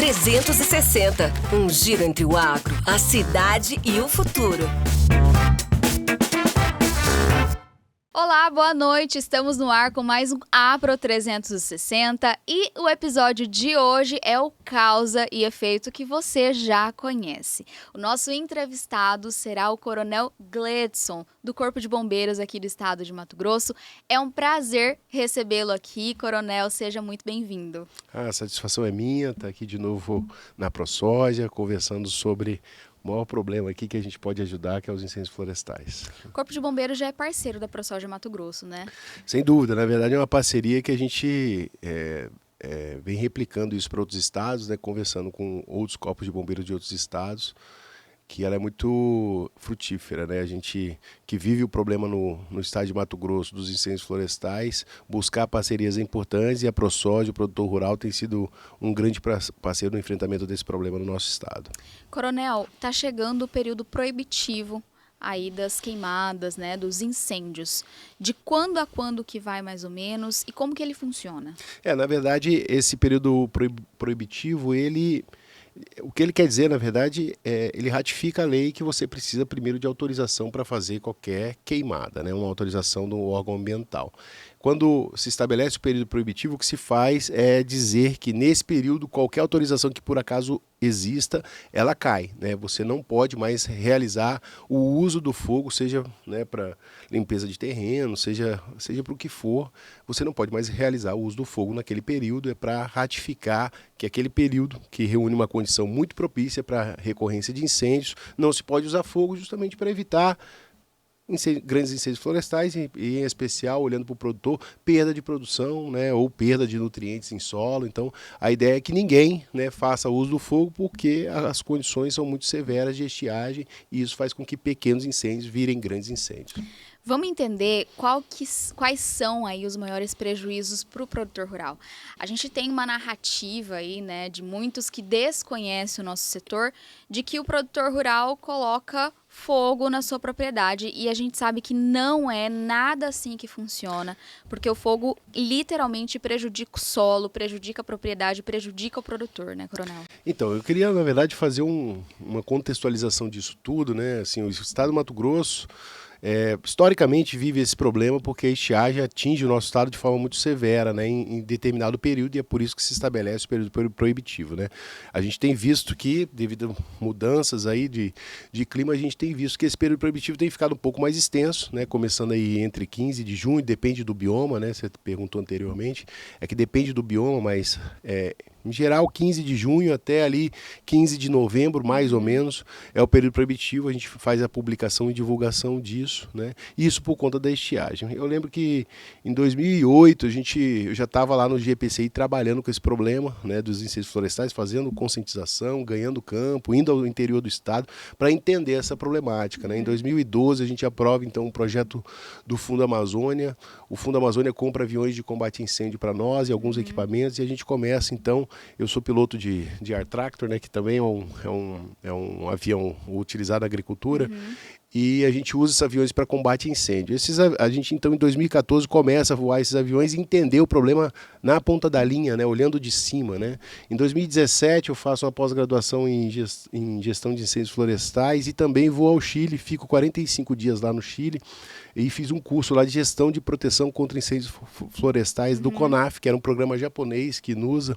360. Um giro entre o agro, a cidade e o futuro. Olá, boa noite. Estamos no ar com mais um Apro 360 e o episódio de hoje é o Causa e Efeito que você já conhece. O nosso entrevistado será o Coronel Gledson, do Corpo de Bombeiros aqui do estado de Mato Grosso. É um prazer recebê-lo aqui, Coronel. Seja muito bem-vindo. A satisfação é minha estar aqui de novo na ProSoja, conversando sobre o maior problema aqui que a gente pode ajudar, que é os incêndios florestais. O Corpo de Bombeiros já é parceiro da ProSoja Mato Grosso, né? Sem dúvida, na verdade é uma parceria que a gente vem replicando isso para outros estados, né, conversando com outros corpos de bombeiros de outros estados, que ela é muito frutífera, né? A gente que vive o problema no estado de Mato Grosso dos incêndios florestais, buscar parcerias é importantes, e a ProSoja, o produtor rural, tem sido um grande parceiro no enfrentamento desse problema no nosso estado. Coronel, está chegando o período proibitivo aí das queimadas, né, dos incêndios. De quando a quando que vai mais ou menos e como que ele funciona? Na verdade, esse período proibitivo, o que ele quer dizer, na verdade, ele ratifica a lei que você precisa primeiro de autorização para fazer qualquer queimada, né? Uma autorização do órgão ambiental. Quando se estabelece o período proibitivo, o que se faz é dizer que nesse período qualquer autorização que por acaso exista, ela cai, né? Você não pode mais realizar o uso do fogo, seja, né, para limpeza de terreno, seja para o que for, você não pode mais realizar o uso do fogo naquele período, para ratificar que aquele período que reúne uma condição muito propícia para recorrência de incêndios, não se pode usar fogo justamente para evitar grandes incêndios florestais e em especial, olhando para o produtor, perda de produção, né, ou perda de nutrientes em solo. Então, a ideia é que ninguém, né, faça uso do fogo, porque as condições são muito severas de estiagem e isso faz com que pequenos incêndios virem grandes incêndios. Vamos entender quais são aí os maiores prejuízos para o produtor rural. A gente tem uma narrativa aí, né, de muitos que desconhecem o nosso setor, de que o produtor rural coloca fogo na sua propriedade, e a gente sabe que não é nada assim que funciona, porque o fogo literalmente prejudica o solo, prejudica a propriedade, prejudica o produtor, né, Coronel? Então, eu queria, na verdade, fazer uma contextualização disso tudo, né? Assim, o estado do Mato Grosso historicamente vive esse problema porque a estiagem atinge o nosso estado de forma muito severa, né, em determinado período, e é por isso que se estabelece o período proibitivo, né? A gente tem visto que, devido a mudanças aí de clima, a gente tem visto que esse período proibitivo tem ficado um pouco mais extenso, né, começando aí entre 15 de junho, depende do bioma, né, você perguntou anteriormente, é que depende do bioma, mas em geral 15 de junho até ali 15 de novembro, mais ou menos, é o período proibitivo. A gente faz a publicação e divulgação disso, né? Isso por conta da estiagem. Eu lembro que em 2008 eu já estava lá no GPCI trabalhando com esse problema, né, dos incêndios florestais, fazendo conscientização, ganhando campo, indo ao interior do estado para entender essa problemática, né? Em 2012 a gente aprova então um projeto do Fundo Amazônia. O Fundo Amazônia compra aviões de combate a incêndio para nós e alguns equipamentos, e a gente começa então. Eu sou piloto de Air Tractor, né, que também é um avião utilizado na agricultura, e a gente usa esses aviões para combate a incêndio. A gente, então, em 2014, começa a voar esses aviões e entender o problema na ponta da linha, né, olhando de cima, né. Em 2017, eu faço uma pós-graduação em gestão de incêndios florestais e também vou ao Chile, fico 45 dias lá no Chile, e fiz um curso lá de gestão de proteção contra incêndios florestais do CONAF, que era um programa japonês, KINUSA,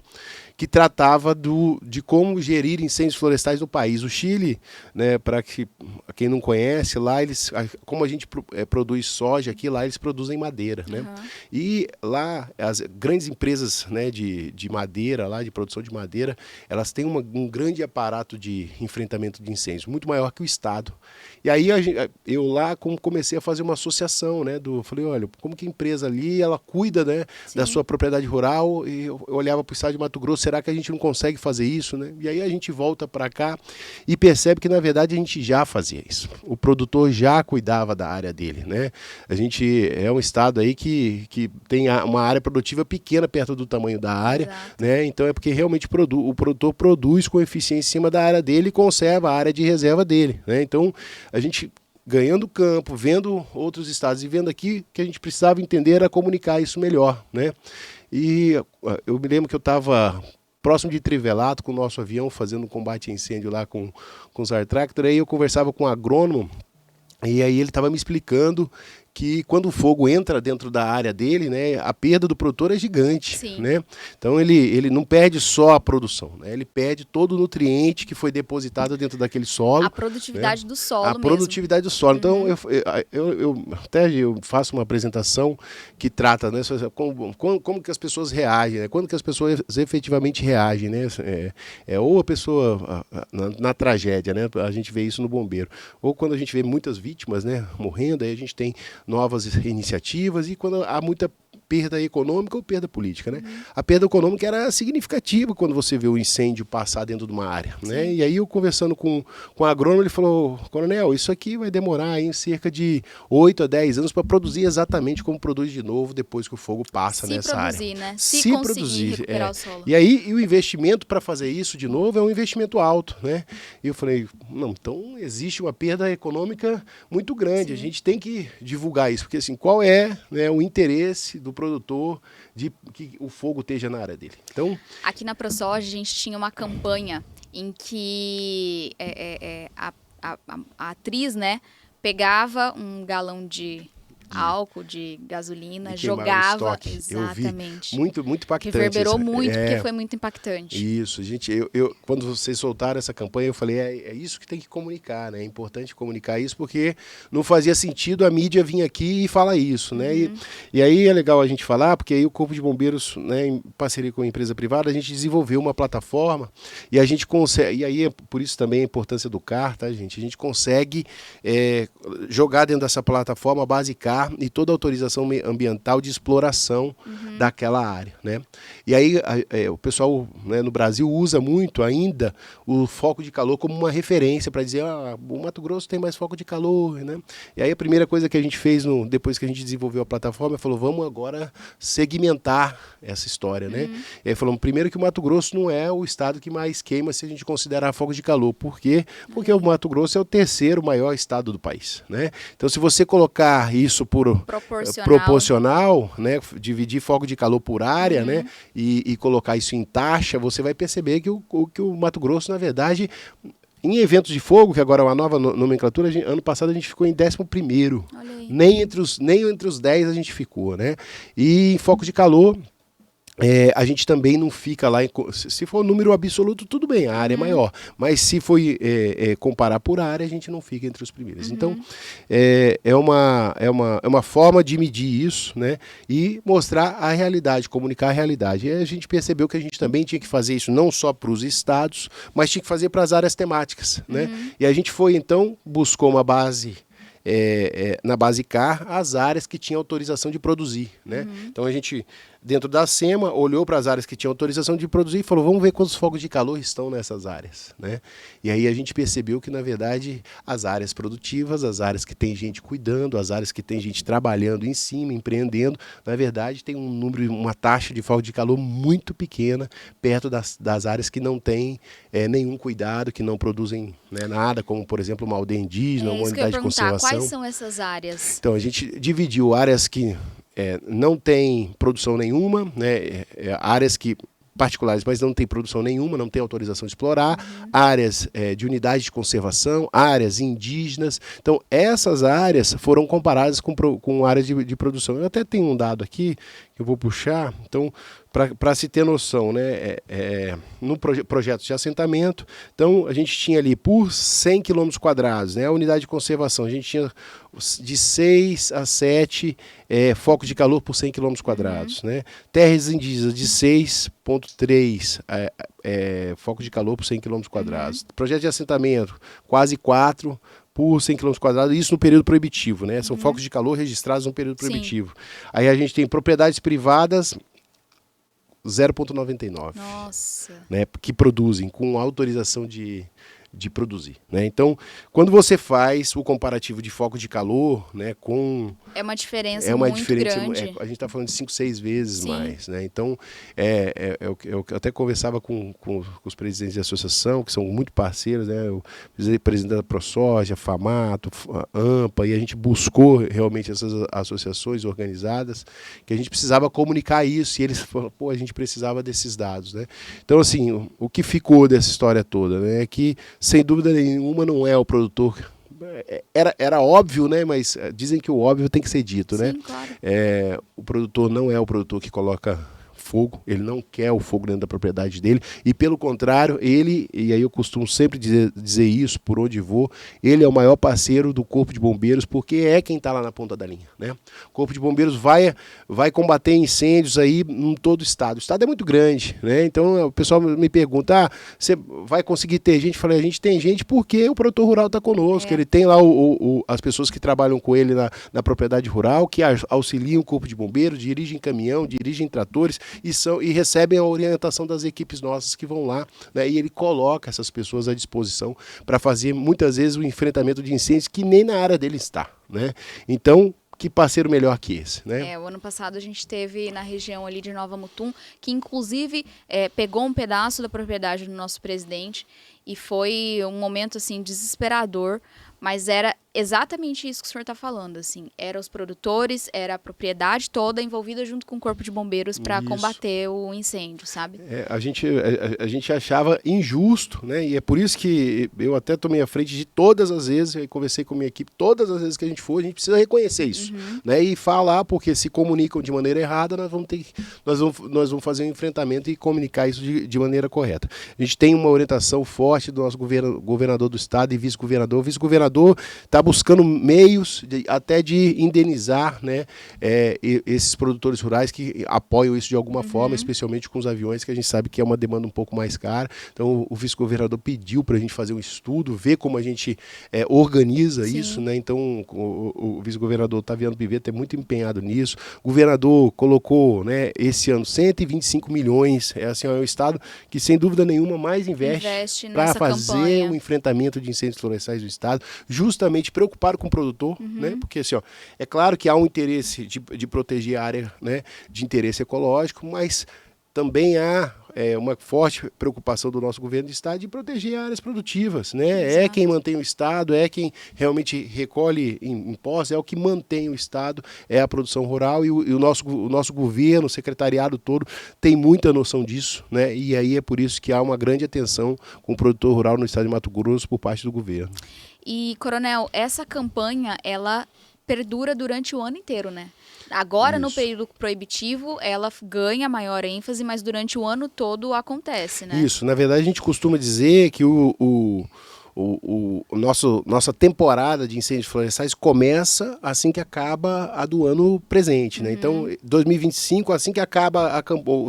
que tratava de como gerir incêndios florestais no país. O Chile, né, para quem não conhece, lá como a gente produz soja aqui, lá eles produzem madeira, né? E lá as grandes empresas, né, de madeira, lá de produção de madeira, elas têm um grande aparato de enfrentamento de incêndios, muito maior que o Estado. E aí eu lá comecei a fazer uma associação, né, falei, olha, como que a empresa ali, ela cuida, né, da sua propriedade rural, e eu olhava para o estado de Mato Grosso, será que a gente não consegue fazer isso, né? E aí a gente volta para cá e percebe que, na verdade, a gente já fazia isso. O produtor já cuidava da área dele, né? A gente é um estado aí que tem uma área produtiva pequena perto do tamanho da área, né? Então é porque realmente o produtor produz com eficiência em cima da área dele e conserva a área de reserva dele, né? Então a gente, ganhando campo, vendo outros estados e vendo aqui, que a gente precisava entender era comunicar isso melhor, né? E eu me lembro que eu estava próximo de Trivelato, com o nosso avião, fazendo um combate a incêndio lá com os Air Tractor. Aí eu conversava com um agrônomo, e aí ele estava me explicando que quando o fogo entra dentro da área dele, né, a perda do produtor é gigante, Sim. né? Então ele não perde só a produção, né? Ele perde todo o nutriente que foi depositado dentro daquele solo. A produtividade, né, do solo a mesmo. produtividade do solo. Então eu faço uma apresentação que trata, né, como que as pessoas reagem, né? Quando que as pessoas efetivamente reagem, né? Ou a pessoa na tragédia, né? A gente vê isso no bombeiro. Ou quando a gente vê muitas vítimas, né, morrendo, aí a gente tem novas iniciativas, e quando há muita perda econômica ou perda política, né? A perda econômica era significativa quando você vê o incêndio passar dentro de uma área, né? E aí eu conversando com o agrônomo, ele falou: Coronel, isso aqui vai demorar aí cerca de 8 a 10 anos para produzir exatamente como produz de novo depois que o fogo passa nessa área. Né? Se conseguir recuperar o solo. E aí o investimento para fazer isso de novo é um investimento alto, né? E eu falei, não, então existe uma perda econômica muito grande. Sim. A gente tem que divulgar isso, porque assim, qual é, né, o interesse do produtor de que o fogo esteja na área dele? Então, aqui na ProSoja a gente tinha uma campanha em que a atriz, né, pegava um galão de álcool, de gasolina, jogava, exatamente. Eu vi, muito impactante. Reverberou muito, porque foi muito impactante. Isso, gente, quando vocês soltaram essa campanha, eu falei, é isso que tem que comunicar, né? É importante comunicar isso, porque não fazia sentido a mídia vir aqui e falar isso, né? E aí é legal a gente falar, porque aí o Corpo de Bombeiros, né, em parceria com a empresa privada, a gente desenvolveu uma plataforma, e a gente consegue, e aí por isso também a importância do CAR, tá, gente? A gente consegue jogar dentro dessa plataforma a base CAR e toda a autorização ambiental de exploração daquela área, né? E aí o pessoal, né, no Brasil usa muito ainda o foco de calor como uma referência para dizer, o Mato Grosso tem mais foco de calor, né? E aí a primeira coisa que a gente fez depois que a gente desenvolveu a plataforma, falou, vamos agora segmentar essa história, né? E aí falamos, primeiro que o Mato Grosso não é o estado que mais queima se a gente considerar foco de calor. Por quê? Porque o Mato Grosso é o terceiro maior estado do país, né? Então se você colocar isso por proporcional, né, dividir foco de calor por área, né, e colocar isso em taxa, você vai perceber que o Mato Grosso, na verdade, em eventos de fogo, que agora é uma nova nomenclatura, ano passado a gente ficou em 11º. Nem entre os 10 a gente ficou, né? E em foco de calor, a gente também não fica lá, se for número absoluto, tudo bem, a área é maior, mas se for comparar por área, a gente não fica entre os primeiros. Então, é uma forma de medir isso, né, e mostrar a realidade, comunicar a realidade. E a gente percebeu que a gente também tinha que fazer isso não só para os estados, mas tinha que fazer para as áreas temáticas, né? E a gente foi, então, buscou uma base... na base CAR, as áreas que tinham autorização de produzir, né? Então a gente, dentro da SEMA, olhou para as áreas que tinham autorização de produzir e falou, vamos ver quantos focos de calor estão nessas áreas, né? E aí a gente percebeu que, na verdade, as áreas produtivas, as áreas que tem gente cuidando, as áreas que tem gente trabalhando em cima, empreendendo, na verdade tem uma taxa de foco de calor muito pequena, perto das áreas que não tem nenhum cuidado, que não produzem, né, nada, como, por exemplo, uma aldeia indígena, uma unidade de conservação. Quais são essas áreas? Então, a gente dividiu áreas que não tem produção nenhuma, né, áreas que particulares, mas não tem produção nenhuma, não tem autorização de explorar, áreas de unidade de conservação, áreas indígenas. Então, essas áreas foram comparadas com áreas de produção. Eu até tenho um dado aqui que eu vou puxar. Então, para se ter noção, né, no projeto de assentamento, então a gente tinha ali por 100 km², né, a unidade de conservação, a gente tinha de 6 a 7 focos de calor por 100 km², né, terras indígenas de 6,3 focos de calor por 100 km², projeto de assentamento quase 4 por 100 km², isso no período proibitivo, né, são focos de calor registrados no período proibitivo. Aí a gente tem propriedades privadas 0,99, Nossa. Né, que produzem com autorização de de produzir, né? Então, quando você faz o comparativo de foco de calor, né, com... É uma diferença muito grande. A gente está falando de 5, 6 vezes Sim. mais, né? Então, eu até conversava com os presidentes de associação, que são muito parceiros, né? O presidente da ProSoja, FAMATO, a AMPA, e a gente buscou realmente essas associações organizadas, que a gente precisava comunicar isso, e eles falaram, pô, a gente precisava desses dados, né? Então, assim, o que ficou dessa história toda, né, é que, sem dúvida nenhuma, não é o produtor... Era óbvio, né? Mas dizem que o óbvio tem que ser dito, Sim, né? claro. O produtor não é o produtor que coloca fogo, ele não quer o fogo dentro da propriedade dele, e pelo contrário, ele, e aí eu costumo sempre dizer isso por onde vou, ele é o maior parceiro do Corpo de Bombeiros, porque é quem está lá na ponta da linha, né? O Corpo de Bombeiros vai combater incêndios aí em todo o estado. O estado é muito grande, né? Então o pessoal me pergunta, você vai conseguir ter gente? Eu falei, a gente tem gente porque o produtor rural está conosco, ele tem lá as pessoas que trabalham com ele na propriedade rural, que auxiliam o Corpo de Bombeiros, dirigem caminhão, dirigem tratores, e recebem a orientação das equipes nossas que vão lá, né? E ele coloca essas pessoas à disposição para fazer, muitas vezes, o enfrentamento de incêndios que nem na área dele está, né? Então, que parceiro melhor que esse, né? O ano passado a gente teve na região ali de Nova Mutum, que inclusive pegou um pedaço da propriedade do nosso presidente, e foi um momento, assim, desesperador, mas era exatamente isso que o senhor está falando, assim, eram os produtores, era a propriedade toda envolvida junto com o Corpo de Bombeiros para combater o incêndio, sabe? A gente achava injusto, né? E é por isso que eu até tomei a frente de todas as vezes, eu conversei com a minha equipe, todas as vezes que a gente for, a gente precisa reconhecer isso, né? E falar, porque se comunicam de maneira errada, nós vamos fazer um enfrentamento e comunicar isso de maneira correta. A gente tem uma orientação forte do nosso governador do estado e vice-governador. O vice-governador está buscando meios até de indenizar, né, esses produtores rurais que apoiam isso de alguma forma, especialmente com os aviões, que a gente sabe que é uma demanda um pouco mais cara. Então o vice-governador pediu para a gente fazer um estudo, ver como a gente organiza isso, né? Então o vice-governador Taviano Pivetta é muito empenhado nisso. O governador colocou, né, esse ano 125 milhões, assim, é um estado que sem dúvida nenhuma mais investe para fazer o enfrentamento de incêndios florestais do estado, justamente preocupado com o produtor, né? Porque assim, é claro que há um interesse de proteger a área, né, de interesse ecológico, mas também há uma forte preocupação do nosso governo do estado de proteger áreas produtivas, né? Exato. É quem mantém o estado, é quem realmente recolhe impostos, é o que mantém o estado, é a produção rural, e o nosso governo, o secretariado todo, tem muita noção disso, né? E aí é por isso que há uma grande atenção com o produtor rural no estado de Mato Grosso por parte do governo. E, Coronel, essa campanha, ela perdura durante o ano inteiro, né? Agora, no período proibitivo, ela ganha maior ênfase, mas durante o ano todo acontece, né? Isso, na verdade a gente costuma dizer que nossa temporada de incêndios florestais começa assim que acaba a do ano presente, né? Então, 2025, assim que acaba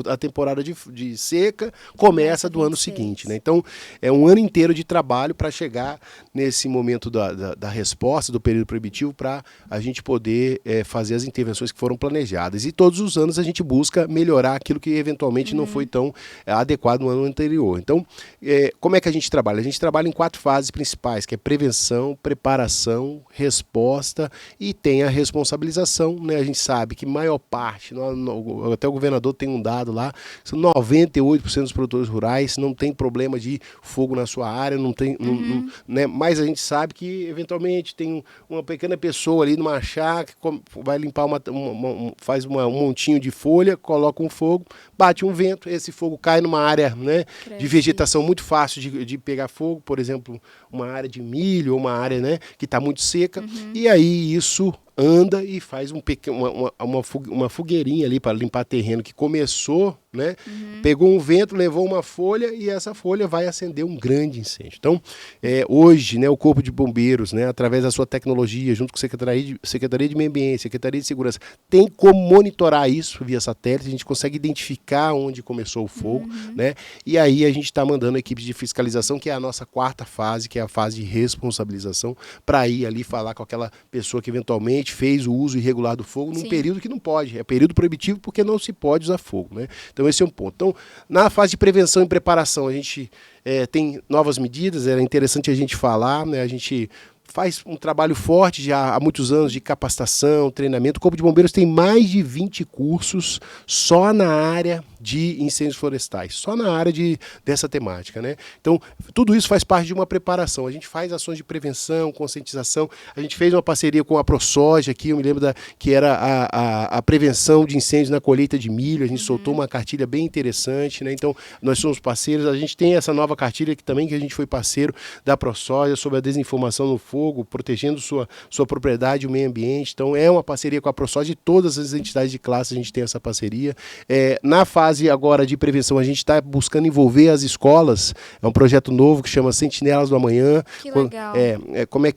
a temporada de seca, começa do ano seguinte, né? Então, é um ano inteiro de trabalho para chegar nesse momento da resposta do período proibitivo, para a gente poder fazer as intervenções que foram planejadas. E todos os anos a gente busca melhorar aquilo que eventualmente não foi tão adequado no ano anterior. Então, como é que a gente trabalha? A gente trabalha em 4 fases principais, que é prevenção, preparação, resposta e tem a responsabilização, né? A gente sabe que maior parte, até o governador tem um dado lá, são 98% dos produtores rurais não tem problema de fogo na sua área, não tem, né? Mas a gente sabe que eventualmente tem uma pequena pessoa ali numa chácara que vai limpar faz um montinho de folha, coloca um fogo, bate um vento, esse fogo cai numa área, né, de vegetação muito fácil de pegar fogo, por exemplo, uma área de milho ou uma área, né, que está muito seca, e aí isso anda e faz uma fogueirinha ali para limpar terreno que começou, né? Pegou um vento, levou uma folha e essa folha vai acender um grande incêndio. Então, hoje, né, o Corpo de Bombeiros, né, através da sua tecnologia, junto com a Secretaria de Meio Ambiente, Secretaria de Segurança, tem como monitorar isso via satélite, a gente consegue identificar onde começou o fogo, né? E aí a gente está mandando equipes de fiscalização, que é a nossa 4ª fase, que é a fase de responsabilização, para ir ali falar com aquela pessoa que eventualmente realmente fez o uso irregular do fogo num Sim. período que não pode. É período proibitivo porque não se pode usar fogo, né? Então esse é um ponto. Então, na fase de prevenção e preparação, a gente tem novas medidas, é interessante a gente falar, né? A gente faz um trabalho forte já há muitos anos de capacitação, treinamento. O Corpo de Bombeiros tem mais de 20 cursos só na área de incêndios florestais, só na área dessa temática, né? Então, tudo isso faz parte de uma preparação. A gente faz ações de prevenção, conscientização. A gente fez uma parceria com a ProSoja aqui, eu me lembro que era a prevenção de incêndios na colheita de milho. A gente soltou uma cartilha bem interessante, né? Então, nós somos parceiros. A gente tem essa nova cartilha que a gente foi parceiro da ProSoja sobre a desinformação no fogo, protegendo sua propriedade e o meio ambiente. Então, é uma parceria com a ProSoja e todas as entidades de classe a gente tem essa parceria. Na fase agora de prevenção, a gente está buscando envolver as escolas. É um projeto novo que chama Sentinelas do Amanhã. Que legal.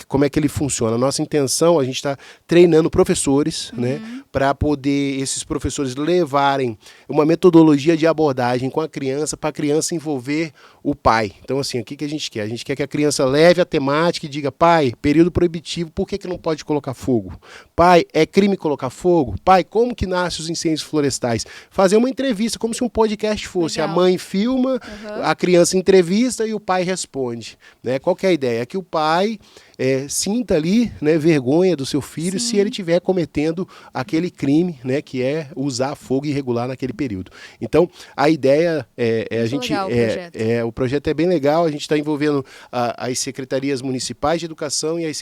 Como é que ele funciona? A nossa intenção, a gente está treinando professores, né, para poder esses professores levarem uma metodologia de abordagem com a criança, para a criança envolver o pai. Então, assim, o que a gente quer? A gente quer que a criança leve a temática e diga: pai, período proibitivo, por que não pode colocar fogo? Pai, é crime colocar fogo? Pai, como que nascem os incêndios florestais? Fazer uma entrevista, como se um podcast fosse. Legal. A mãe filma, a criança entrevista e o pai responde, né? Qual que é a ideia? É que o pai sinta ali, né, vergonha do seu filho. Sim. Se ele estiver cometendo aquele crime, né, que é usar fogo irregular naquele período. Então, a ideia a gente legal o projeto. o projeto é bem legal. A gente está envolvendo as secretarias municipais de educação e a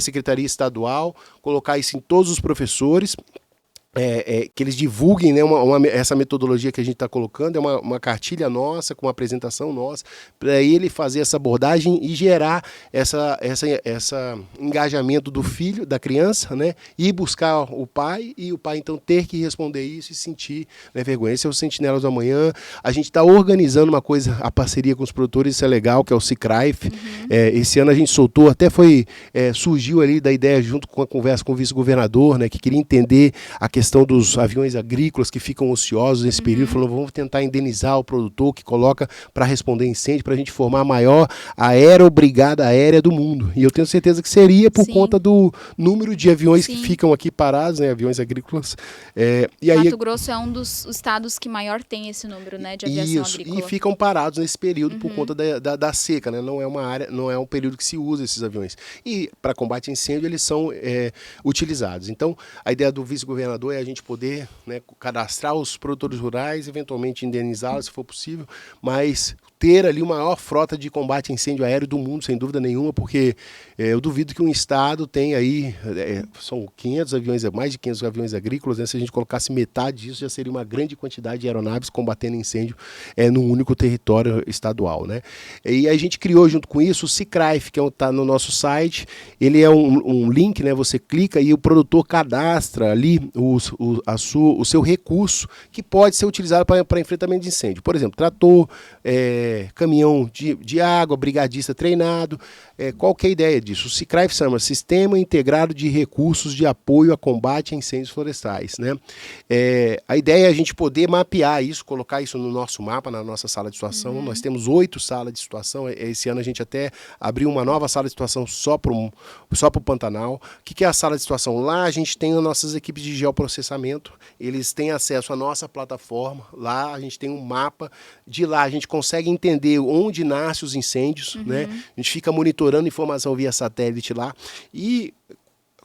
secretaria estadual, colocar isso em todos os professores. Que eles divulguem, né, essa metodologia que a gente está colocando. É uma cartilha nossa, com uma apresentação nossa, para ele fazer essa abordagem e gerar essa engajamento do filho, da criança, né, e buscar o pai, e o pai então ter que responder isso e sentir, né, vergonha. Esse é o Sentinelas do Amanhã. A gente está organizando uma coisa, a parceria com os produtores, isso é legal, que é o CICRAIF. Esse ano a gente soltou, até surgiu ali da ideia, junto com a conversa com o vice-governador, né, que queria entender a questão dos aviões agrícolas que ficam ociosos nesse período. Falou: vamos tentar indenizar o produtor que coloca para responder incêndio, para a gente formar a maior aerobrigada aérea do mundo. E eu tenho certeza que seria por Sim. conta do número de aviões Sim. que ficam aqui parados, né, aviões agrícolas. E aí, Mato Grosso é um dos estados que maior tem esse número, né, de aviação isso, agrícola. e ficam parados nesse período por conta da seca, né? Não é um período que se usa esses aviões. E para combate a incêndio eles são utilizados. Então, a ideia do vice-governador é a gente poder, né, cadastrar os produtores rurais, eventualmente indenizá-los se for possível, mas ter ali uma maior frota de combate a incêndio aéreo do mundo, sem dúvida nenhuma, porque eu duvido que um estado tenha aí, são 500 aviões, mais de 500 aviões agrícolas, né? Se a gente colocasse metade disso, já seria uma grande quantidade de aeronaves combatendo incêndio num único território estadual, né? E a gente criou junto com isso o CICRAIF, que está no nosso site. Ele é um link, né? Você clica e o produtor cadastra ali o seu recurso que pode ser utilizado para enfrentamento de incêndio. Por exemplo, trator, caminhão de água, brigadista treinado. Qual que é a ideia disso? O CICRAIF chama Sistema Integrado de Recursos de Apoio a Combate a Incêndios Florestais, né? A ideia é a gente poder mapear isso, colocar isso no nosso mapa, na nossa sala de situação. Nós temos 8 salas de situação. Esse ano a gente até abriu uma nova sala de situação só para o Pantanal. O que é a sala de situação? Lá a gente tem as nossas equipes de geoprocessamento. Eles têm acesso à nossa plataforma. Lá a gente tem um mapa. De lá a gente consegue entender onde nascem os incêndios, né? A gente fica monitorando informação via satélite lá. E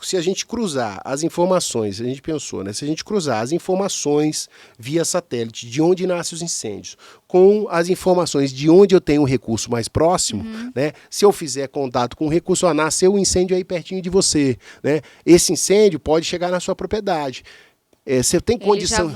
se a gente cruzar as informações, a gente pensou, né? Se a gente cruzar as informações via satélite de onde nascem os incêndios com as informações de onde eu tenho o recurso mais próximo, né? Se eu fizer contato com o recurso, nasceu um incêndio aí pertinho de você, né? Esse incêndio pode chegar na sua propriedade. Você tem condição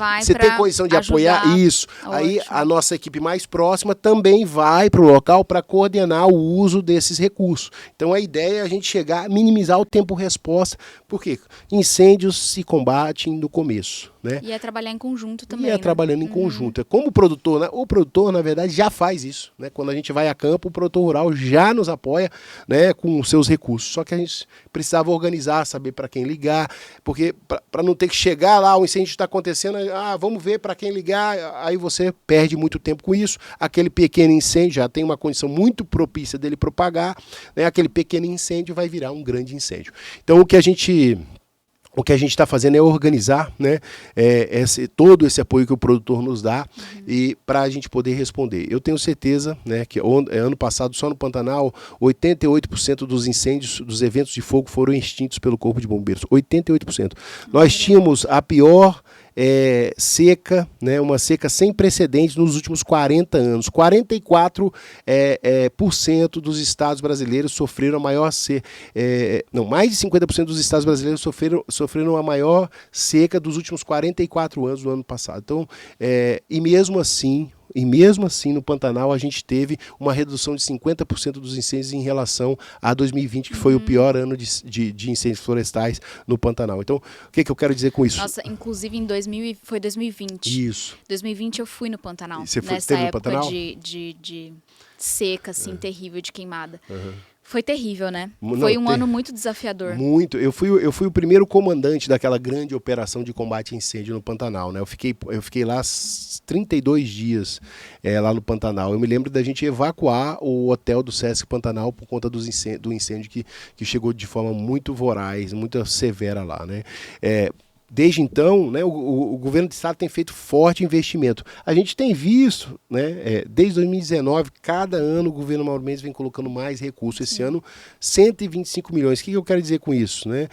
de apoiar isso. Aí a nossa equipe mais próxima também vai para o local para coordenar o uso desses recursos. Então a ideia é a gente chegar a minimizar o tempo-resposta, porque incêndios se combatem no começo, né? E trabalhar em conjunto também. Trabalhando em conjunto. Como o produtor, né? O produtor, na verdade, já faz isso, né? Quando a gente vai a campo, o produtor rural já nos apoia, né, com os seus recursos. Só que a gente precisava organizar, saber para quem ligar, porque para não ter que chegar lá, o incêndio está acontecendo, vamos ver para quem ligar, aí você perde muito tempo com isso. Aquele pequeno incêndio já tem uma condição muito propícia dele propagar, né? Aquele pequeno incêndio vai virar um grande incêndio. Então o que a gente O que a gente está fazendo é organizar, né, todo esse apoio que o produtor nos dá e para a gente poder responder. Eu tenho certeza, né, que ano passado, só no Pantanal, 88% dos incêndios, dos eventos de fogo foram extintos pelo Corpo de Bombeiros. 88%. Nós tínhamos a pior seca, né, uma seca sem precedentes nos últimos 40 anos. 44% dos estados brasileiros sofreram a maior seca. Mais de 50% dos estados brasileiros sofreram a maior seca dos últimos 44 anos do ano passado. Então, e mesmo assim, no Pantanal, a gente teve uma redução de 50% dos incêndios em relação a 2020, que foi o pior ano de incêndios florestais no Pantanal. Então, o que eu quero dizer com isso? Nossa, inclusive foi 2020. Isso. 2020 eu fui no Pantanal. Você nessa época no Pantanal? de seca, assim, terrível, de queimada. Uhum. Foi terrível, né? Não, Foi um ano muito desafiador. Muito. Eu fui o primeiro comandante daquela grande operação de combate a incêndio no Pantanal, né? Eu fiquei lá 32 dias lá no Pantanal. Eu me lembro da gente evacuar o hotel do Sesc Pantanal por conta do incêndio que chegou de forma muito voraz, muito severa lá, né? Desde então, né, o governo do estado tem feito forte investimento. A gente tem visto, né, desde 2019, cada ano o governo Mauro Mendes vem colocando mais recursos. Esse ano, 125 milhões. O que eu quero dizer com isso? Né?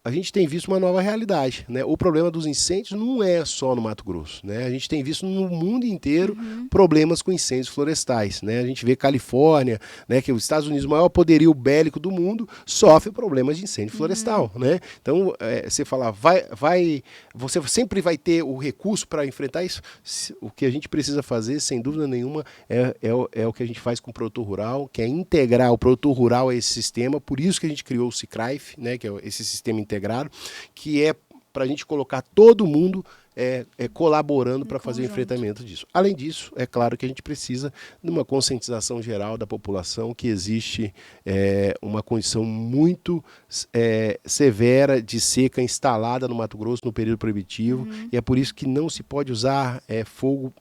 A gente tem visto uma nova realidade, né? O problema dos incêndios não é só no Mato Grosso, né? A gente tem visto no mundo inteiro problemas com incêndios florestais, né? A gente vê Califórnia, né, que os Estados Unidos, o maior poderio bélico do mundo, sofre problemas de incêndio florestal, né? Então, você fala, você sempre vai ter o recurso para enfrentar isso. O que a gente precisa fazer, sem dúvida nenhuma, é o que a gente faz com o produtor rural, que é integrar o produtor rural a esse sistema. Por isso que a gente criou o SICRAIF, né, que é esse sistema integrado, que é para a gente colocar todo mundo colaborando para fazer o enfrentamento disso. Além disso, é claro que a gente precisa de uma conscientização geral da população que existe uma condição muito severa de seca instalada no Mato Grosso no período proibitivo, e é por isso que não se pode usar fogo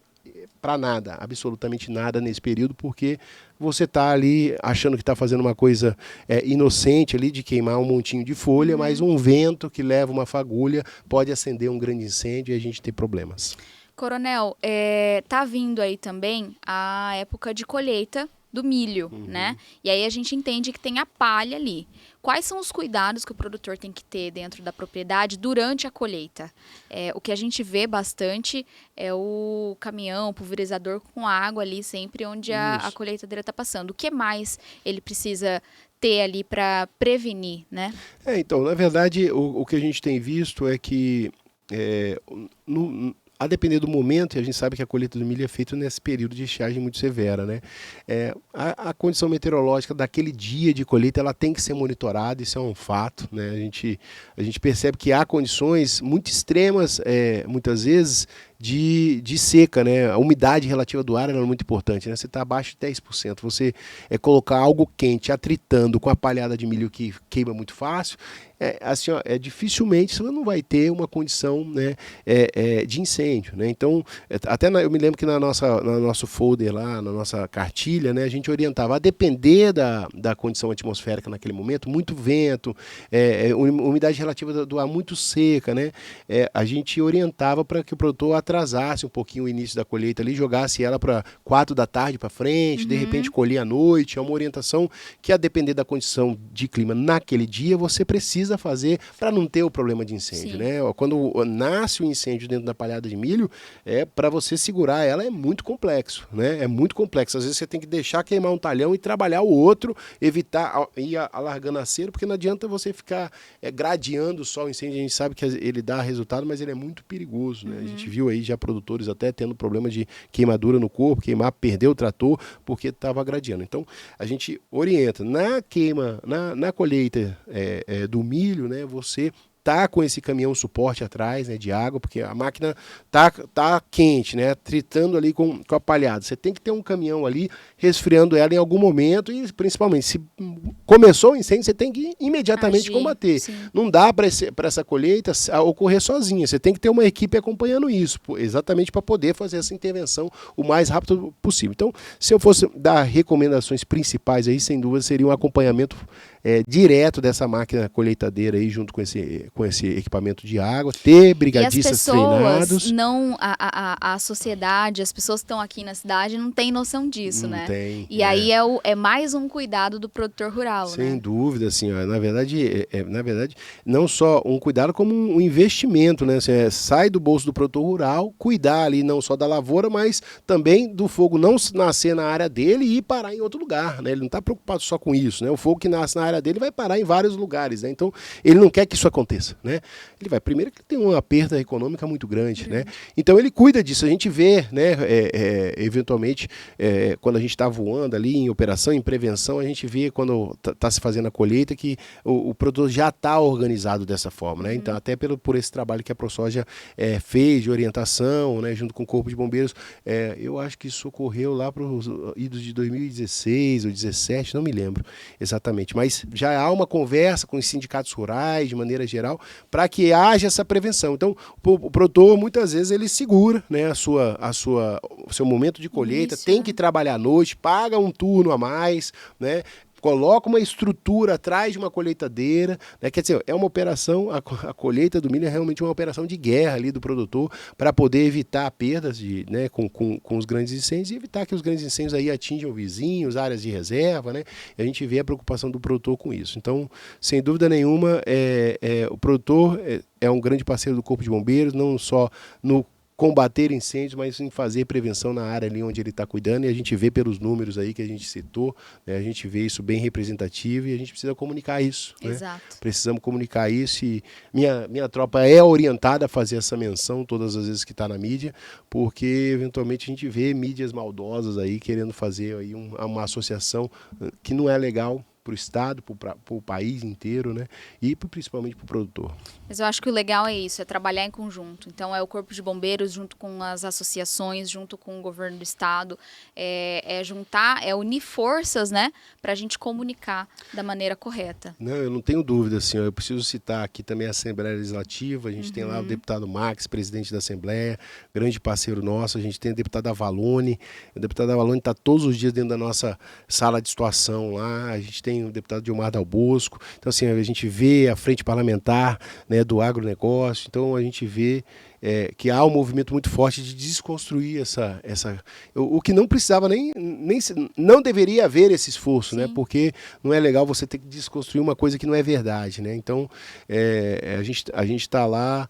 para nada, absolutamente nada nesse período, porque você está ali achando que está fazendo uma coisa inocente ali de queimar um montinho de folha, mas um vento que leva uma fagulha pode acender um grande incêndio e a gente ter problemas. Coronel, tá vindo aí também a época de colheita do milho, né? E aí a gente entende que tem a palha ali. Quais são os cuidados que o produtor tem que ter dentro da propriedade durante a colheita? O que a gente vê bastante é o caminhão, o pulverizador com água ali sempre onde a colheitadeira está passando. O que mais ele precisa ter ali para prevenir, né? Então, na verdade, o que a gente tem visto é que a depender do momento, e a gente sabe que a colheita do milho é feita nesse período de estiagem muito severa, né? A condição meteorológica daquele dia de colheita ela tem que ser monitorada, isso é um fato, né? A gente percebe que há condições muito extremas, muitas vezes, de seca, né? A umidade relativa do ar é muito importante, né? Você está abaixo de 10%. Você colocar algo quente atritando com a palhada de milho que queima muito fácil, assim, dificilmente você não vai ter uma condição, né, de incêndio, né? Então, eu me lembro que no nosso folder lá, na nossa cartilha, né, a gente orientava a depender da condição atmosférica naquele momento, muito vento, umidade relativa do ar muito seca, né? A gente orientava para que o produtor atrasasse um pouquinho o início da colheita ali, jogasse ela para 4 da tarde para frente, de repente colher à noite. É uma orientação que, a depender da condição de clima naquele dia, você precisa fazer para não ter o problema de incêndio, né? Quando nasce o incêndio dentro da palhada de milho, para você segurar ela é muito complexo, né? É muito complexo. Às vezes você tem que deixar queimar um talhão e trabalhar o outro, evitar ir alargando a cera, porque não adianta você ficar gradeando só o incêndio. A gente sabe que ele dá resultado, mas ele é muito perigoso, né? A gente viu aí já produtores até tendo problema de queimadura no corpo, perder o trator porque estava gradeando. Então, a gente orienta na queima, na colheita do milho, né, você tá com esse caminhão suporte atrás, né, de água, porque a máquina tá quente, né, tritando ali com a palhada. Você tem que ter um caminhão ali resfriando ela em algum momento e, principalmente, se começou o incêndio, você tem que imediatamente combater. Sim. Não dá para essa colheita ocorrer sozinha. Você tem que ter uma equipe acompanhando isso, exatamente para poder fazer essa intervenção o mais rápido possível. Então, se eu fosse dar recomendações principais aí, sem dúvida, seria um acompanhamento direto dessa máquina colheitadeira aí, junto com esse equipamento de água, ter brigadistas treinados. A sociedade, as pessoas que estão aqui na cidade não têm noção disso, né? Tem. E aí é mais um cuidado do produtor rural, né? Sem dúvida, assim, ó, na verdade, não só um cuidado como um investimento, né? Assim, sai do bolso do produtor rural, cuidar ali não só da lavoura, mas também do fogo não nascer na área dele e parar em outro lugar, né? Ele não está preocupado só com isso, né? O fogo que nasce na área dele vai parar em vários lugares, né? Então, ele não quer que isso aconteça, né? Ele vai, primeiro que ele tem uma perda econômica muito grande, né? Então, ele cuida disso. A gente vê, né, eventualmente, quando a gente está voando ali em operação, em prevenção, a gente vê quando está se fazendo a colheita que o produtor já está organizado dessa forma, né? Então, até por esse trabalho que a ProSoja fez de orientação, né, junto com o Corpo de Bombeiros, eu acho que isso ocorreu lá para os idos de 2016 ou 2017, não me lembro exatamente, mas já há uma conversa com os sindicatos rurais, de maneira geral, para que haja essa prevenção. Então, o produtor, muitas vezes, ele segura, né, o seu momento de colheita, tem que trabalhar à noite, paga um turno a mais, né? Coloca uma estrutura atrás de uma colheitadeira, né? Quer dizer, é uma operação, a colheita do milho é realmente uma operação de guerra ali do produtor para poder evitar perdas né, com os grandes incêndios e evitar que os grandes incêndios aí atinjam vizinhos, áreas de reserva, né? E a gente vê a preocupação do produtor com isso. Então, sem dúvida nenhuma, o produtor é um grande parceiro do Corpo de Bombeiros, não só no combater incêndios, mas em fazer prevenção na área ali onde ele está cuidando, e a gente vê pelos números aí que a gente citou, né, a gente vê isso bem representativo e a gente precisa comunicar isso. Exato. Né? Precisamos comunicar isso e minha tropa é orientada a fazer essa menção todas as vezes que está na mídia, porque eventualmente a gente vê mídias maldosas aí querendo fazer aí uma associação que não é legal para o Estado, para o país inteiro, né? E principalmente para o produtor. Mas eu acho que o legal é isso, é trabalhar em conjunto. Então, é o Corpo de Bombeiros junto com as associações, junto com o governo do Estado, unir forças, né? Para a gente comunicar da maneira correta. Não, eu não tenho dúvida, assim, eu preciso citar aqui também a Assembleia Legislativa, a gente tem lá o deputado Max, presidente da Assembleia, grande parceiro nosso, a gente tem o deputado Avalone está todos os dias dentro da nossa sala de situação lá, a gente tem o deputado Dilmar Dal Bosco, então assim, a gente vê a frente parlamentar, né, do agronegócio, então a gente vê que há um movimento muito forte de desconstruir o que não precisava não deveria haver esse esforço, né? Porque não é legal você ter que desconstruir uma coisa que não é verdade, né? Então a gente está lá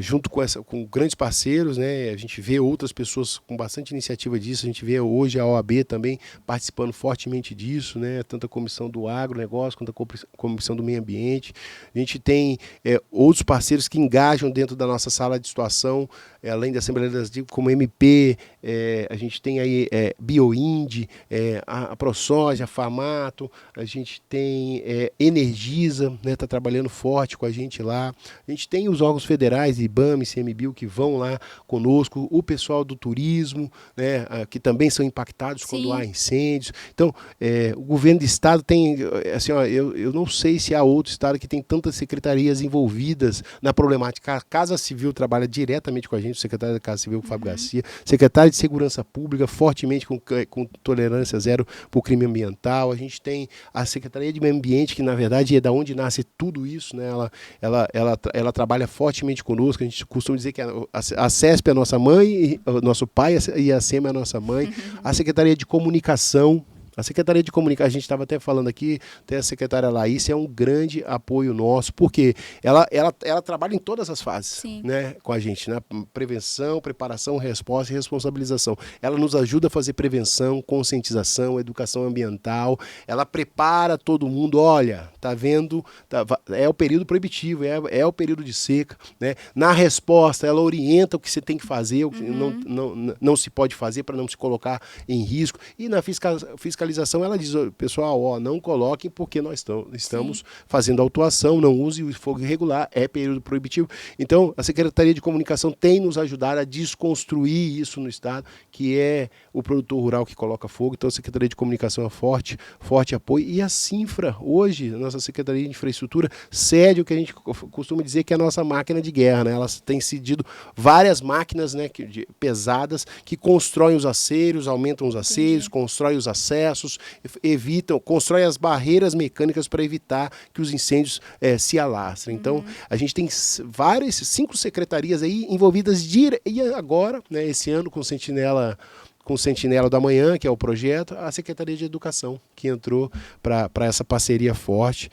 junto com grandes parceiros, né? A gente vê outras pessoas com bastante iniciativa disso, a gente vê hoje a OAB também participando fortemente disso, né? Tanto a comissão do agronegócio quanto a comissão do meio ambiente. A gente tem outros parceiros que engajam dentro da nossa sala de situação, além da Assembleia Legislativa, como MP, a gente tem aí Bioinde, a ProSoja, a Famato, a gente tem Energisa, né, tá trabalhando forte com a gente lá. A gente tem os órgãos federais, IBAMA e CMBio, que vão lá conosco, o pessoal do turismo, né, que também são impactados quando há incêndios. Então, o governo do estado tem, assim, ó, eu não sei se há outro estado que tem tantas secretarias envolvidas na problemática. A Casa Civil trabalha diretamente com a gente, o secretário da Casa Civil, Fábio Garcia, secretário de Segurança Pública, fortemente com tolerância zero para o crime ambiental. A gente tem a Secretaria de Meio Ambiente, que na verdade é da onde nasce tudo isso, né? Ela trabalha fortemente conosco. A gente costuma dizer que a CESP é a nossa mãe, o nosso pai, e a SEMA é a nossa mãe. A Secretaria de Comunicação, a gente estava até falando aqui, tem a secretária Laís, é um grande apoio nosso, porque ela trabalha em todas as fases, né, com a gente, né? Prevenção, preparação, resposta e responsabilização. Ela nos ajuda a fazer prevenção, conscientização, educação ambiental, ela prepara todo mundo, olha, tá vendo, é o período proibitivo, é o período de seca, né? Na resposta, ela orienta o que você tem que fazer, o que não se pode fazer para não se colocar em risco, e na fiscalização ela diz, pessoal, não coloquem porque nós estamos fazendo autuação, não use o fogo irregular, é período proibitivo. Então, a Secretaria de Comunicação tem nos ajudado a desconstruir isso no Estado, que é o produtor rural que coloca fogo. Então, a Secretaria de Comunicação é forte apoio. E a Sinfra, hoje, a nossa Secretaria de Infraestrutura, cede o que a gente costuma dizer que é a nossa máquina de guerra, né? Elas têm cedido várias máquinas, né, pesadas, que constroem os aceiros, aumentam os aceiros, constroem os acessos, processos, evitam, constrói as barreiras mecânicas para evitar que os incêndios se alastrem. Então, a gente tem 5 secretarias aí envolvidas e agora, né, esse ano com o Sentinela do Amanhã, que é o projeto, a Secretaria de Educação, que entrou para essa parceria forte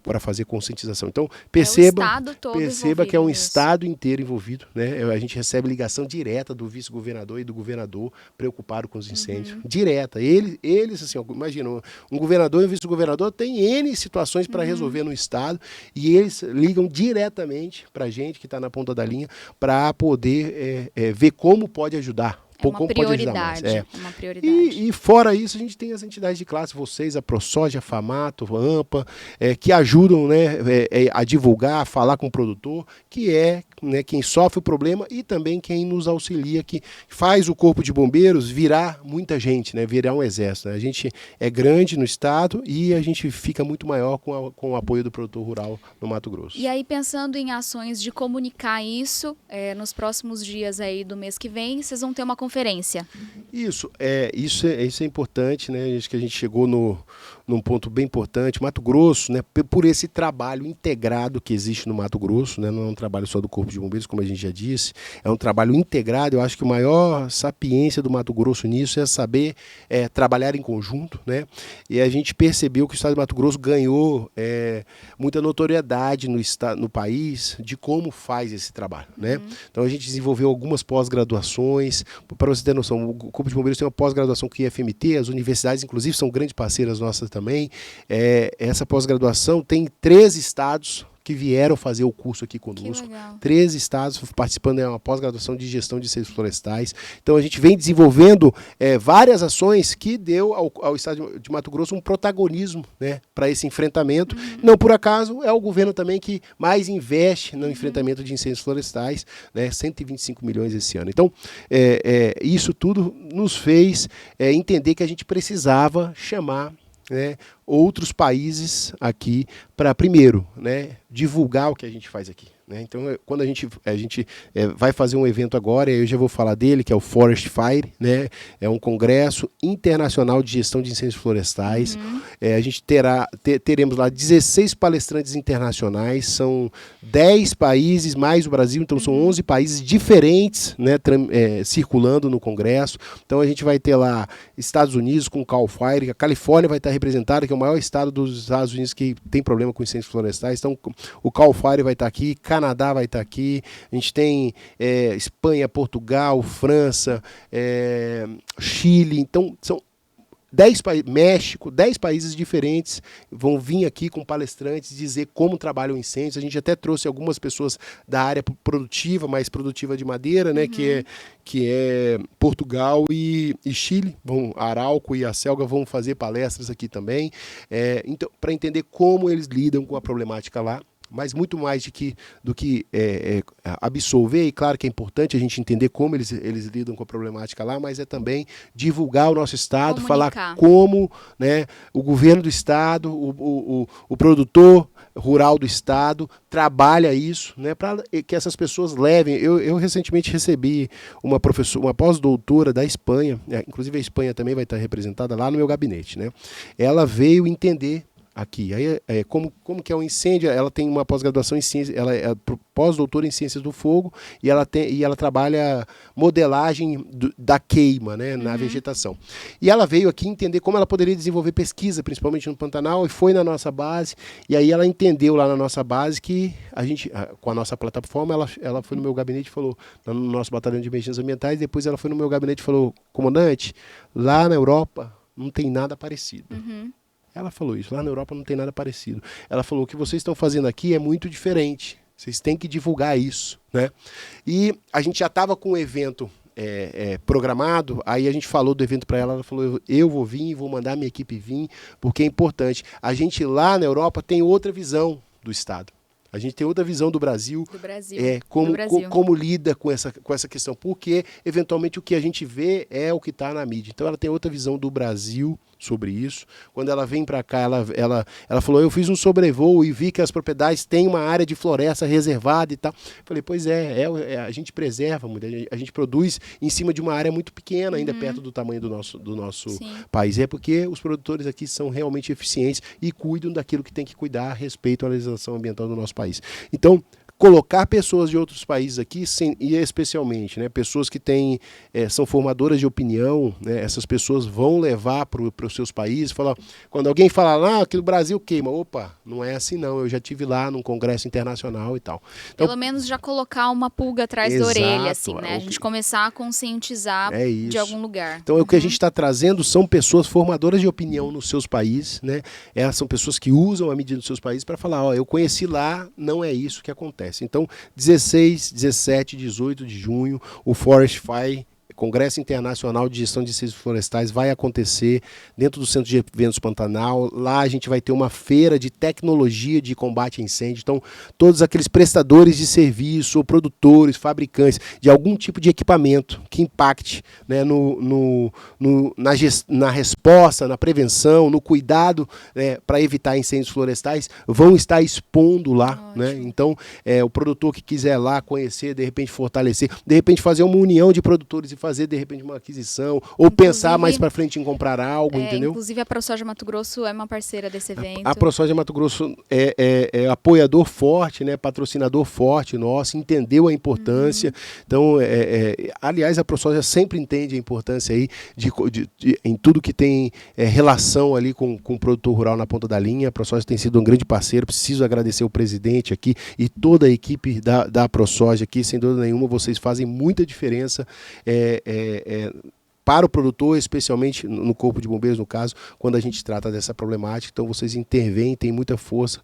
para fazer conscientização. Então, perceba que é um estado inteiro envolvido, né? A gente recebe ligação direta do vice-governador e do governador preocupado com os incêndios. Direta. Eles assim, imagina, um governador e um vice-governador têm N situações para resolver no estado e eles ligam diretamente para a gente que está na ponta da linha para poder ver como pode ajudar. Uma prioridade. Uma prioridade. E fora isso, a gente tem as entidades de classe, vocês, a ProSoja, a FAMATO, a AMPA, que ajudam, né, a divulgar, a falar com o produtor, que é, né, quem sofre o problema e também quem nos auxilia, que faz o Corpo de Bombeiros virar muita gente, né, virar um exército. Né? A gente é grande no estado e a gente fica muito maior com o apoio do produtor rural no Mato Grosso. E aí, pensando em ações de comunicar isso, nos próximos dias aí do mês que vem, vocês vão ter uma conferência. Isso é importante, né? Acho que a gente chegou num ponto bem importante. Mato Grosso, né, por esse trabalho integrado que existe no Mato Grosso, né, não é um trabalho só do Corpo de Bombeiros, como a gente já disse, é um trabalho integrado. Eu acho que a maior sapiência do Mato Grosso nisso é saber trabalhar em conjunto, né? E a gente percebeu que o estado de Mato Grosso ganhou muita notoriedade no país de como faz esse trabalho, né? Então a gente desenvolveu algumas pós-graduações. Para você ter noção, o Corpo de Bombeiros tem uma pós-graduação com o IFMT, as universidades, inclusive, são grandes parceiras nossas também. Essa pós-graduação tem 13 estados que vieram fazer o curso aqui conosco. 13 estados participando de uma pós-graduação de gestão de incêndios florestais. Então a gente vem desenvolvendo várias ações que deu ao estado de Mato Grosso um protagonismo, né, para esse enfrentamento. Não por acaso, é o governo também que mais investe no enfrentamento de incêndios florestais, né, 125 milhões esse ano. Então, isso tudo nos fez entender que a gente precisava chamar, né, outros países aqui para, primeiro, né, divulgar o que a gente faz aqui. Né? Então, quando a gente vai fazer um evento agora, eu já vou falar dele, que é o Forest Fire, né? É um congresso internacional de gestão de incêndios florestais. A gente teremos lá 16 palestrantes internacionais, são 10 países mais o Brasil, então são 11 países diferentes, né, circulando no congresso. Então a gente vai ter lá Estados Unidos com o Cal Fire, a Califórnia vai estar representada, que é o maior estado dos Estados Unidos que tem problema com incêndios florestais. Então o Cal Fire vai estar aqui, Canadá vai estar aqui, a gente tem Espanha, Portugal, França, Chile, então são 10 países, México, 10 países diferentes vão vir aqui com palestrantes dizer como trabalham incêndios. A gente até trouxe algumas pessoas da área produtiva, mais produtiva de madeira, né, que é Portugal e Chile. A Arauco e a Selga vão fazer palestras aqui também, então, para entender como eles lidam com a problemática lá. Mas muito mais do que absolver, e claro que é importante a gente entender como eles lidam com a problemática lá, mas é também divulgar o nosso estado, falar como, né, o governo do estado, o produtor rural do estado trabalha isso, né, para que essas pessoas levem. Eu recentemente recebi uma pós-doutora da Espanha, inclusive a Espanha também vai estar representada lá no meu gabinete, né? Ela veio entender aqui. Aí, como que é um incêndio? Ela tem uma pós-graduação em ciências, ela é pós-doutora em ciências do fogo e ela trabalha modelagem da queima, né, na vegetação. E ela veio aqui entender como ela poderia desenvolver pesquisa, principalmente no Pantanal, e foi na nossa base, e aí ela entendeu lá na nossa base que a gente, com a nossa plataforma, ela foi no meu gabinete e falou, no nosso batalhão de emergências ambientais, depois ela foi no meu gabinete e falou, comandante, lá na Europa não tem nada parecido. Ela falou isso, lá na Europa não tem nada parecido. Ela falou, o que vocês estão fazendo aqui é muito diferente, vocês têm que divulgar isso, né? E a gente já estava com o evento programado, aí a gente falou do evento para ela, ela falou, eu vou vir, vou mandar minha equipe vir, porque é importante. A gente lá na Europa tem outra visão do estado. A gente tem outra visão do Brasil, Do Brasil. como lida com essa questão, porque eventualmente o que a gente vê é o que está na mídia. Então ela tem outra visão do Brasil sobre isso. Quando ela vem para cá, ela falou, eu fiz um sobrevoo e vi que as propriedades têm uma área de floresta reservada e tal. Falei, pois a gente preserva muito, a gente produz em cima de uma área muito pequena, ainda perto do tamanho do nosso país. É porque os produtores aqui são realmente eficientes e cuidam daquilo que tem que cuidar a respeito à legislação ambiental do nosso país. Então, colocar pessoas de outros países aqui, e especialmente, né, pessoas que são formadoras de opinião, né, essas pessoas vão levar para os seus países, falar, quando alguém fala lá, aqui no Brasil queima, opa, não é assim não, eu já estive lá num congresso internacional e tal. Então, pelo menos já colocar uma pulga atrás da orelha, assim, né? A gente começar a conscientizar de algum lugar. Então, o que a gente está trazendo são pessoas formadoras de opinião nos seus países, né? Elas são pessoas que usam a mídia dos seus países para falar, eu conheci lá, não é isso que acontece. Então, 16, 17, 18 de junho, o Forest Fire, Congresso Internacional de Gestão de Incêndios Florestais, vai acontecer dentro do Centro de Eventos Pantanal. Lá a gente vai ter uma feira de tecnologia de combate a incêndio. Então, todos aqueles prestadores de serviço, ou produtores, fabricantes de algum tipo de equipamento que impacte, né, na resposta, na prevenção, no cuidado, né, para evitar incêndios florestais, vão estar expondo lá. Né? Então, o produtor que quiser lá conhecer, de repente fortalecer, de repente fazer uma união de produtores e fazer, de repente, uma aquisição, ou pensar mais para frente em comprar algo, entendeu? Inclusive, a ProSoja Mato Grosso é uma parceira desse evento. A ProSoja Mato Grosso é apoiador forte, né, patrocinador forte nosso, entendeu a importância. Então, aliás, a ProSoja sempre entende a importância aí em tudo que tem relação ali com o produtor rural na ponta da linha. A ProSoja tem sido um grande parceiro, preciso agradecer o presidente aqui e toda a equipe da ProSoja aqui, sem dúvida nenhuma, vocês fazem muita diferença para o produtor, especialmente no Corpo de Bombeiros, no caso, quando a gente trata dessa problemática. Então, vocês intervêm, têm muita força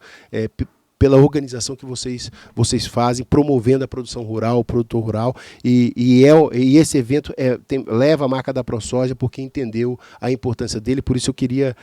pela organização que vocês fazem, promovendo a produção rural, o produtor rural, e esse evento leva a marca da ProSoja porque entendeu a importância dele. Por isso eu queria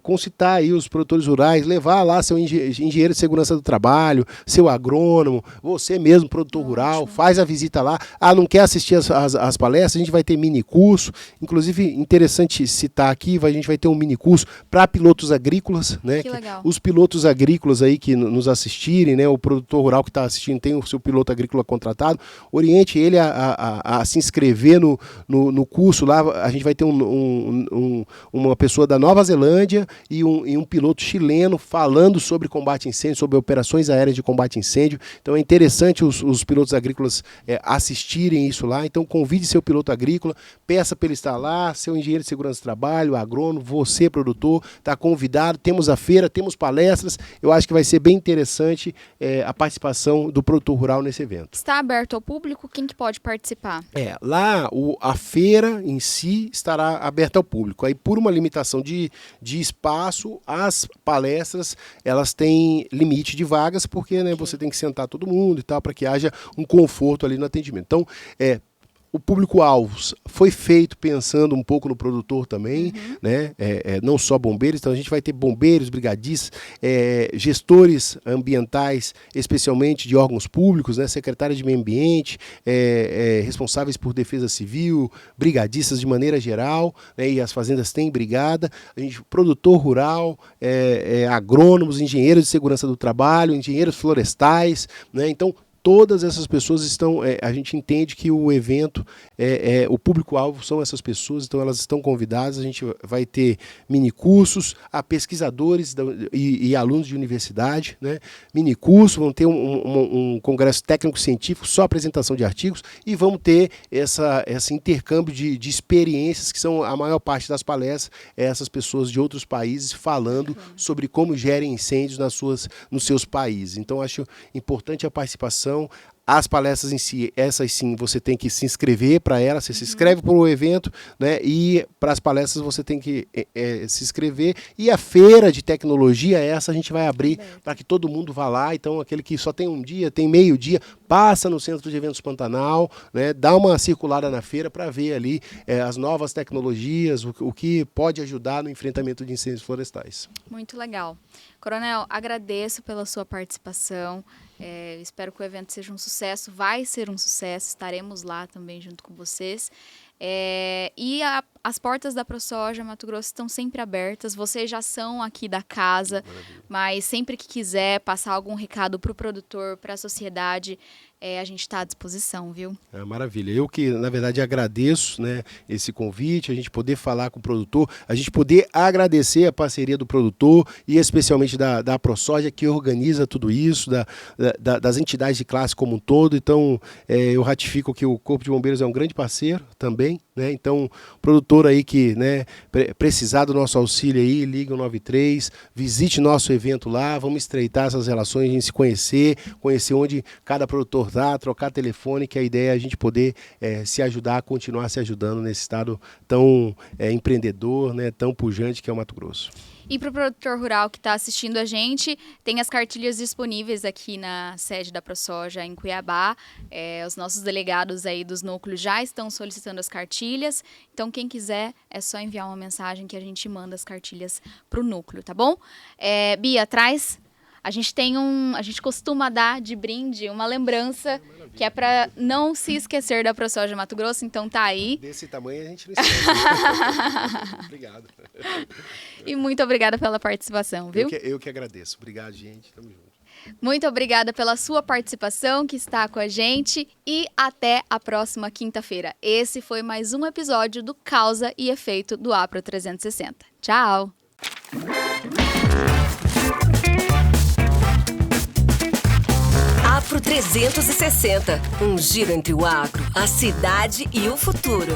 concitar aí os produtores rurais, levar lá seu engenheiro de segurança do trabalho, seu agrônomo, você mesmo, produtor rural, faz a visita lá. Não quer assistir as palestras? A gente vai ter mini curso, inclusive interessante citar aqui, a gente vai ter um mini curso para pilotos agrícolas, né? Que legal. Os pilotos agrícolas aí que nos assistirem, né, o produtor rural que está assistindo tem o seu piloto agrícola contratado, oriente ele a se inscrever no curso lá. A gente vai ter uma pessoa da Nova Zelândia e um piloto chileno falando sobre combate a incêndio, sobre operações aéreas de combate a incêndio. Então é interessante os pilotos agrícolas assistirem isso lá. Então convide seu piloto agrícola, peça para ele estar lá, seu engenheiro de segurança do trabalho, agrônomo, você produtor, está convidado. Temos a feira, temos palestras. Eu acho que vai ser bem interessante a participação do produtor rural nesse evento. Está aberto ao público? Quem que pode participar? Lá a feira em si estará aberta ao público. Aí, por uma limitação de espaço, as palestras elas têm limite de vagas, porque, né, você tem que sentar todo mundo e tal, para que haja um conforto ali no atendimento. Então, o público-alvo foi feito pensando um pouco no produtor também, né? Não só bombeiros. Então a gente vai ter bombeiros, brigadistas, gestores ambientais, especialmente de órgãos públicos, né? Secretários de meio ambiente, responsáveis por defesa civil, brigadistas de maneira geral, né? E as fazendas têm brigada, produtor rural, agrônomos, engenheiros de segurança do trabalho, engenheiros florestais, né? Então, todas essas pessoas estão, a gente entende que o evento, o público-alvo são essas pessoas, então elas estão convidadas. A gente vai ter minicursos a pesquisadores e alunos de universidade, né? Minicurso, vamos ter um congresso técnico-científico, só apresentação de artigos, e vamos ter esse intercâmbio de experiências, que são a maior parte das palestras, essas pessoas de outros países falando sobre como gerem incêndios nos seus países. Então, acho importante a participação. participação. As palestras em si, essas sim, você tem que se inscrever para elas, você se inscreve para o evento, né? E para as palestras você tem que se inscrever. E a feira de tecnologia, essa a gente vai abrir para que todo mundo vá lá. Então, aquele que só tem um dia, tem meio dia, passa no Centro de Eventos Pantanal, né? Dá uma circulada na feira para ver ali as novas tecnologias, o que pode ajudar no enfrentamento de incêndios florestais. Muito legal. Coronel, agradeço pela sua participação. Espero que o evento seja um sucesso. Vai ser um sucesso. Estaremos lá também junto com vocês. As portas da ProSoja Mato Grosso estão sempre abertas. Vocês já são aqui da casa, mas sempre que quiser passar algum recado para o produtor, para a sociedade, a gente está à disposição, viu? Maravilha. Eu que, na verdade, agradeço, né, esse convite, a gente poder falar com o produtor, a gente poder agradecer a parceria do produtor e especialmente da ProSoja, que organiza tudo isso, das entidades de classe como um todo. Então, eu ratifico que o Corpo de Bombeiros é um grande parceiro também, né? Então, produtor aí que, né, precisar do nosso auxílio aí, liga o 93, visite nosso evento lá, vamos estreitar essas relações, a gente se conhecer onde cada produtor está, trocar telefone, que a ideia é a gente poder se ajudar, continuar se ajudando nesse estado tão empreendedor, né, tão pujante que é o Mato Grosso. E para o produtor rural que está assistindo a gente, tem as cartilhas disponíveis aqui na sede da ProSoja em Cuiabá. Os nossos delegados aí dos núcleos já estão solicitando as cartilhas. Então, quem quiser, é só enviar uma mensagem que a gente manda as cartilhas para o núcleo, tá bom? Bia, traz. A gente costuma dar de brinde uma lembrança que é para não se esquecer da ProSoja Mato Grosso, então tá aí. Desse tamanho a gente não esquece. Obrigado. E muito obrigada pela participação, viu? Eu que agradeço. Obrigado, gente. Tamo junto. Muito obrigada pela sua participação, que está com a gente, e até a próxima quinta-feira. Esse foi mais um episódio do Causa e Efeito do Apro 360. Tchau! Apro 360, um giro entre o agro, a cidade e o futuro.